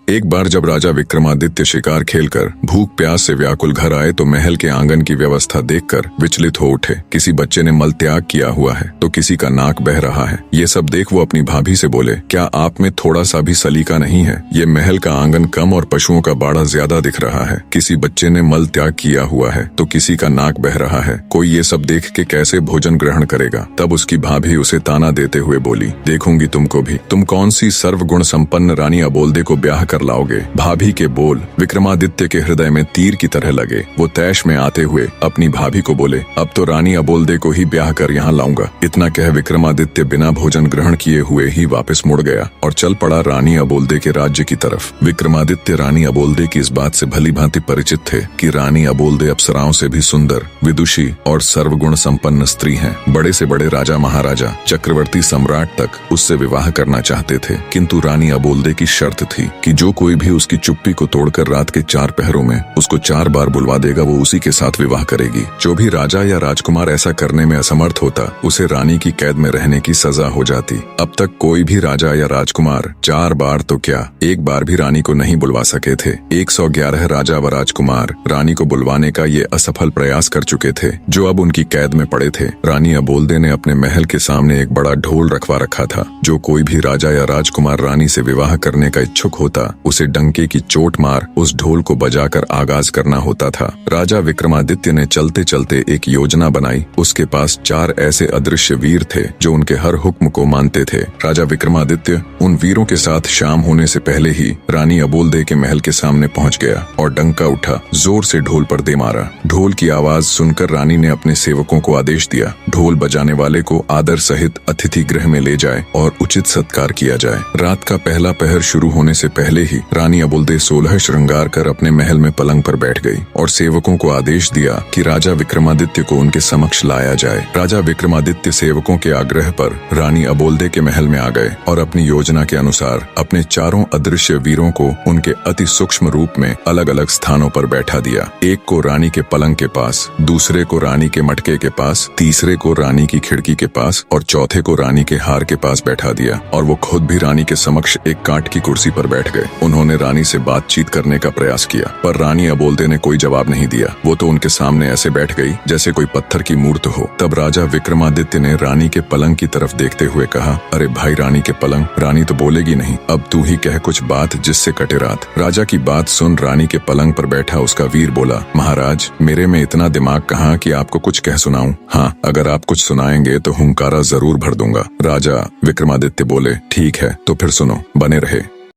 एक बार जब राजा विक्रमादित्य शिकार खेलकर भूख प्यास से व्याकुल घर आए तो महल के आंगन की व्यवस्था देखकर विचलित हो उठे। किसी बच्चे ने मल त्याग किया हुआ है तो किसी का नाक बह रहा है। ये सब देख वो अपनी भाभी से बोले, क्या आप में थोड़ा सा भी सलीका नहीं है? ये महल का आंगन कम और पशुओं का बाड़ा ज्यादा दिख रहा है। किसी बच्चे ने मल त्याग किया हुआ है तो किसी का नाक बह रहा है। कोई ये सब देख के कैसे भोजन ग्रहण करेगा? तब उसकी भाभी उसे ताना देते हुए बोली, देखूंगी तुमको भी। तुम कौन सी सर्वगुण संपन्न रानी अबोल्दे को ब्याह कर लाओगे? भाभी के बोल विक्रमादित्य के हृदय में तीर की तरह लगे। वो तैश में आते हुए अपनी भाभी को बोले, अब तो रानी अबोल्दे को ही ब्याह कर यहाँ लाऊंगा। इतना कह विक्रमादित्य बिना भोजन ग्रहण किए हुए ही वापस मुड़ गया और चल पड़ा रानी अबोल्दे के राज्य की तरफ। विक्रमादित्य रानी अबोल्दे की इस बात से भली भांति परिचित थे कि रानी अबोल्दे अप्सराओं से भी सुंदर, विदुषी और सर्वगुण संपन्न स्त्री हैं। बड़े से बड़े राजा महाराजा, चक्रवर्ती सम्राट तक उससे विवाह करना चाहते थे, किंतु रानी अबोल्दे की शर्त थी कि जो कोई भी उसकी चुप्पी को तोड़कर रात के 4 पहरों में उसको 4 बार बुलवा देगा, वो उसी के साथ विवाह करेगी। जो भी राजा या राजकुमार ऐसा करने में असमर्थ होता, उसे रानी की कैद में रहने की सजा हो जाती। अब तक कोई भी राजा या राजकुमार 4 बार तो क्या, 1 बार भी रानी को नहीं बुलवा सके थे। 111 राजा व राजकुमार रानी को बुलवाने का ये असफल प्रयास कर चुके थे, जो अब उनकी कैद में पड़े थे। रानी अबोल्दे ने अपने महल के सामने एक बड़ा ढोल रखवा रखा था। जो कोई भी राजा या राजकुमार रानी से विवाह करने का इच्छुक होता, उसे डंके की चोट मार उस ढोल को बजाकर आगाज करना होता था। राजा विक्रमादित्य ने चलते चलते एक योजना बनाई। उसके पास 4 ऐसे अदृश्य वीर थे जो उनके हर हुक्म को मानते थे। राजा विक्रमादित्य उन वीरों के साथ शाम होने से पहले ही रानी अबोल्दे के महल के सामने पहुंच गया और डंका उठा, जोर से ढोल पर दे मारा। ढोल की आवाज सुनकर रानी ने अपने सेवकों को आदेश दिया, ढोल बजाने वाले को आदर सहित अतिथि गृह में ले जाए और उचित सत्कार किया जाए। रात का पहला पहर शुरू होने से पहले ही रानी अबोल्दे 16 श्रृंगार कर अपने महल में पलंग पर बैठ गई और सेवकों को आदेश दिया कि राजा विक्रमादित्य को उनके समक्ष लाया जाए। राजा विक्रमादित्य सेवकों के आग्रह पर रानी अबोल्दे के महल में आ गए और अपनी योजना के अनुसार अपने 4 अदृश्य वीरों को उनके अति सूक्ष्म रूप में अलग अलग स्थानों पर बैठा दिया। एक को रानी के पलंग के पास, दूसरे को रानी के मटके के पास, तीसरे को रानी की खिड़की के पास और चौथे को रानी के हार के पास बैठा दिया। और वो खुद भी रानी के समक्ष एक काठ की कुर्सी पर बैठ गए। उन्होंने रानी से बातचीत करने का प्रयास किया, पर रानी अबोल्दे ने कोई जवाब नहीं दिया। वो तो उनके सामने ऐसे बैठ गई जैसे कोई पत्थर की मूर्त हो। तब राजा विक्रमादित्य ने रानी के पलंग की तरफ देखते हुए कहा, अरे भाई रानी के पलंग, रानी तो बोलेगी नहीं, अब तू ही कह कुछ बात जिससे कटे रात। राजा की बात सुन रानी के पलंग पर बैठा उसका वीर बोला, महाराज मेरे में इतना दिमाग कहाँ कि आपको कुछ कह सुनाऊं? हाँ, अगर आप कुछ सुनाएंगे तो हुंकारा जरूर भर दूंगा। राजा विक्रमादित्य बोले, ठीक है तो फिर सुनो, बने रहे।